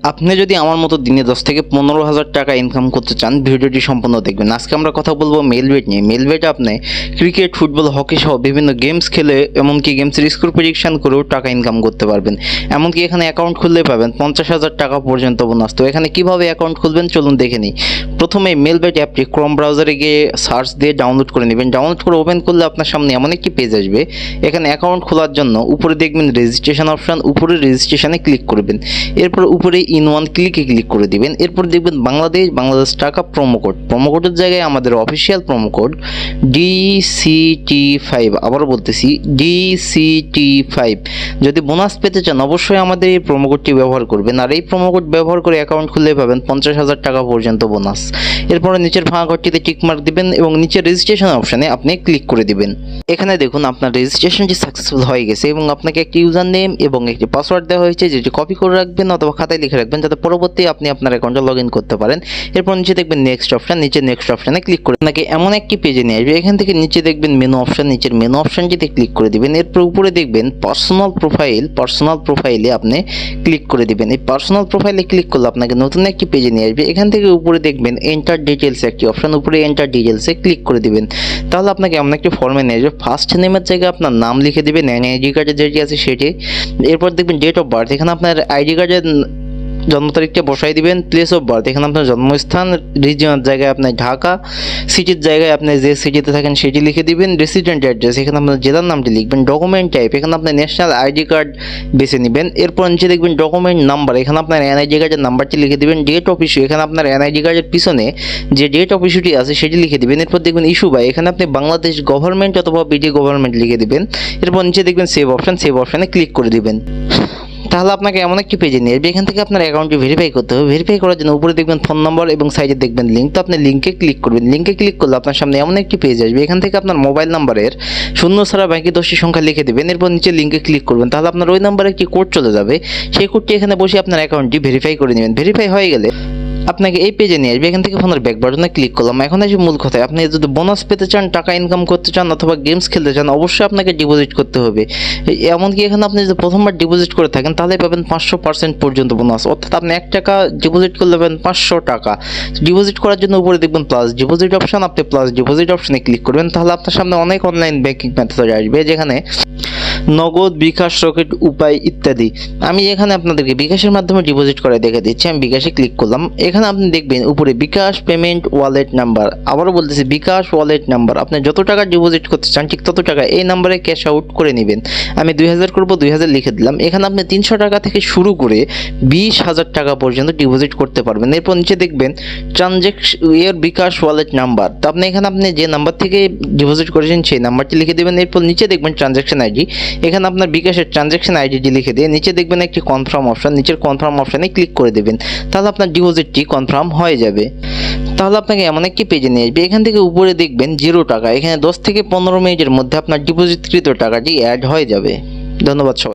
আপনি যদি আমার মতো দিনে 10 থেকে 15,000 টাকা ইনকাম করতে চান, ভিডিওটি সম্পূর্ণ দেখবেন। আজকে আমরা কথা বলবো মেলবেট নিয়ে। মেলবেট আপনি ক্রিকেট, ফুটবল, হকি সহ বিভিন্ন গেমস খেলে, এমনকি গেমসের স্কোর প্রেডিকশন করেও টাকা ইনকাম করতে পারবেন। এমনকি এখানে অ্যাকাউন্ট খুললে পাবেন 50,000 টাকা পর্যন্ত বোনাস। তো এখানে কিভাবে অ্যাকাউন্ট খুলবেন চলুন দেখে নিই। প্রথমে মেলবেট অ্যাপটি ক্রোম ব্রাউজারে গিয়ে সার্চ দিয়ে ডাউনলোড করে নেবেন। ডাউনলোড করে ওপেন করলে আপনার সামনে এমন একটি পেজ আসবে। এখানে অ্যাকাউন্ট খোলার জন্য উপরে দেখবেন রেজিস্ট্রেশন অপশন, উপরে রেজিস্ট্রেশনে ক্লিক করবেন। এরপর উপরে ইন ওয়ান ক্লিকে ক্লিক করে দিবেন। এরপর দেখবেন বাংলাদেশ টাকা প্রোমো কোডের জায়গায় আমাদের অফিসিয়াল প্রোমো কোড DCT5, আবারও বলতেছি DCT5। যদি বোনাস পেতে চান অবশ্যই আমাদের এই প্রোমো কোডটি ব্যবহার করবেন, আর এই প্রোমো কোড ব্যবহার করে অ্যাকাউন্ট খুললে পাবেন 50,000 টাকা পর্যন্ত বোনাস। এরপরে নিচের ফাঁকা ঘরটিতে টিকমার্ক দিবেন এবং নিচের রেজিস্ট্রেশন অপশানে আপনি ক্লিক করে দিবেন। এখানে দেখুন আপনার রেজিস্ট্রেশনটি সাকসেসফুল হয়ে গেছে এবং আপনাকে একটি ইউজার নেম এবং একটি পাসওয়ার্ড দেওয়া হয়েছে, যেটি কপি করে রাখবেন অথবা খাতায় লিখে রাখবেন যাতে পরবর্তী আপনি আপনার অ্যাকাউন্টে লগ ইন করতে পারেন। এরপর নিচে দেখবেন নেক্সট অপশন, নিচে নেক্সট অপশানে ক্লিক করে আপনাকে এমন একটি পেজে নিয়ে আসবে। এখান থেকে নিচে দেখবেন মেনু অপশন, নিচের মেনু অপশনটিতে ক্লিক করে দিবেন। এরপর উপরে দেখবেন পার্সোনাল প্রোফাইলে আপনি ক্লিক করে দিবেন। এই পার্সোনাল প্রোফাইলে ক্লিক করলে আপনাকে নতুন একটি পেজে নিয়ে আসবে। এখান থেকে উপরে দেখবেন এন্টার ডিটেলস একটি অপশন, উপরে এন্টার ডিটেলসে ক্লিক করে দিবেন। তাহলে আপনাকে এমন একটি ফর্মে নিয়ে আসবে। ফার্স্ট নেমের জায়গায় আপনার নাম লিখে দিবেন, আইডি কার্ডে যেটি আছে সেটি। এরপর দেখবেন ডেট অফ বার্থ, এখানে আপনার আইডি কার্ডের জন্ম তারিখটা বসাই দিবেন। প্লেস অফ বার্থ, এখানে আপনার জন্মস্থান। রিজিয়নের জায়গায় আপনার ঢাকা, সিটির জায়গায় আপনি যে সিটিতে থাকেন সেটি লিখে দিবেন। রেসিডেন্ট অ্যাড্রেস, এখানে আপনার জেলার নামটি লিখবেন। ডকুমেন্ট টাইপ, এখানে আপনার ন্যাশনাল আইডি কার্ড বেছে নেবেন। এরপর নিচে দেখবেন ডকুমেন্ট নাম্বার, এখানে আপনার এনআইডি কার্ডের নাম্বারটি লিখে দিবেন। ডেট অফ ইস্যু, এখানে আপনার এনআইডি কার্ডের পিছনে যে ডেট অফ ইস্যুটি আছে সেটি লিখে দিবেন। এরপর দেখবেন ইস্যু বাই, এখানে আপনি বাংলাদেশ গভর্নমেন্ট অথবা বিডি গভর্নমেন্ট লিখে দিবেন। এরপর নিচে দেখবেন সেভ অপশানে ক্লিক করে দিবেন। তাহলে আপনাকে এমন একটি পেজে নিয়ে আসবে। এখান থেকে আপনার অ্যাকাউন্টটি ভেরিফাই করতে হবে। ভেরিফাই করার জন্য উপরে দেখবেন ফোন নম্বর এবং সাইডে দেখবেন লিঙ্ক। তো আপনি লিঙ্কে ক্লিক করবেন। লিঙ্কে ক্লিক করলে আপনার সামনে এমন একটি পেজ আসবে। এখান থেকে আপনার মোবাইল নাম্বারের শূন্য ছাড়া বাকি 10টি সংখ্যা লিখে দেবেন। এরপর নিচে লিঙ্কে ক্লিক করবেন। তাহলে আপনার ওই নাম্বারে একটি কোড চলে যাবে। সেই কোডটি এখানে বসে আপনার অ্যাকাউন্টটি ভেরিফাই করে নেবেন। ভেরিফাই হয়ে গেলে আপনাকে এই পেজে নিয়ে আসবে। এখান থেকে ফোনের ব্যাক বাটনে ক্লিক করলাম। এখন আসি মূল কথায়। আপনি যদি বোনাস পেতে চান, টাকা ইনকাম করতে চান অথবা গেমস খেলতে চান, অবশ্যই আপনাকে ডিপোজিট করতে হবে। এমনকি এখানে আপনি যদি প্রথমবার ডিপোজিট করে থাকেন তাহলে পাবেন 500% পর্যন্ত বোনাস, অর্থাৎ আপনি 1 টাকা ডিপোজিট করলে পাবেন 500 টাকা। ডিপোজিট করার জন্য উপরে দেখবেন প্লাস ডিপোজিট অপশন, আপনি প্লাস ডিপোজিট অপশনে ক্লিক করবেন। তাহলে আপনার সামনে অনেক অনলাইন ব্যাংকিং মেথড আসবে, যেখানে নগদ, বিকাশ, রকেট, উপায় ইত্যাদি। আমি এখানে আপনাদেরকে বিকাশের মাধ্যমে ডিপোজিট করে দেখে দিচ্ছি। আমি বিকাশে ক্লিক করলাম। এখানে আপনি দেখবেন উপরে বিকাশ পেমেন্ট ওয়ালেট নাম্বার, আবারও বলতেছি বিকাশ ওয়ালেট নাম্বার। আপনি যত টাকা ডিপোজিট করতে চান ঠিক তত টাকা এই নাম্বারে ক্যাশ আউট করে নেবেন। আমি 2000 করবো, 2000 লিখে দিলাম। এখানে আপনি 300 টাকা থেকে শুরু করে 20,000 টাকা পর্যন্ত ডিপোজিট করতে পারবেন। এরপর নিচে দেখবেন ট্রানজ্যাকশন বিকাশ ওয়ালেট নাম্বার। তো আপনি এখানে যে নাম্বার থেকে ডিপোজিট করেছেন সেই নাম্বারটি লিখে দেবেন। এরপর নিচে দেখবেন ট্রানজ্যাকশন আইডি, এখানে আপনার বিকাশের ট্রানজ্যাকশন আইডিটি লিখে দিয়ে নিচে দেখবেন একটি কনফার্ম অপশন, নিচের কনফার্ম অপশানে ক্লিক করে দেবেন। তাহলে আপনার ডিপোজিটটি কনফার্ম হয়ে যাবে। তাহলে আপনাকে এমন একটি পেজে নিয়ে আসবে। এখান থেকে উপরে দেখবেন 0 টাকা, এখানে 10 থেকে 15 মিনিটের মধ্যে আপনার ডিপোজিটকৃত টাকাটি অ্যাড হয়ে যাবে। ধন্যবাদ সবাই।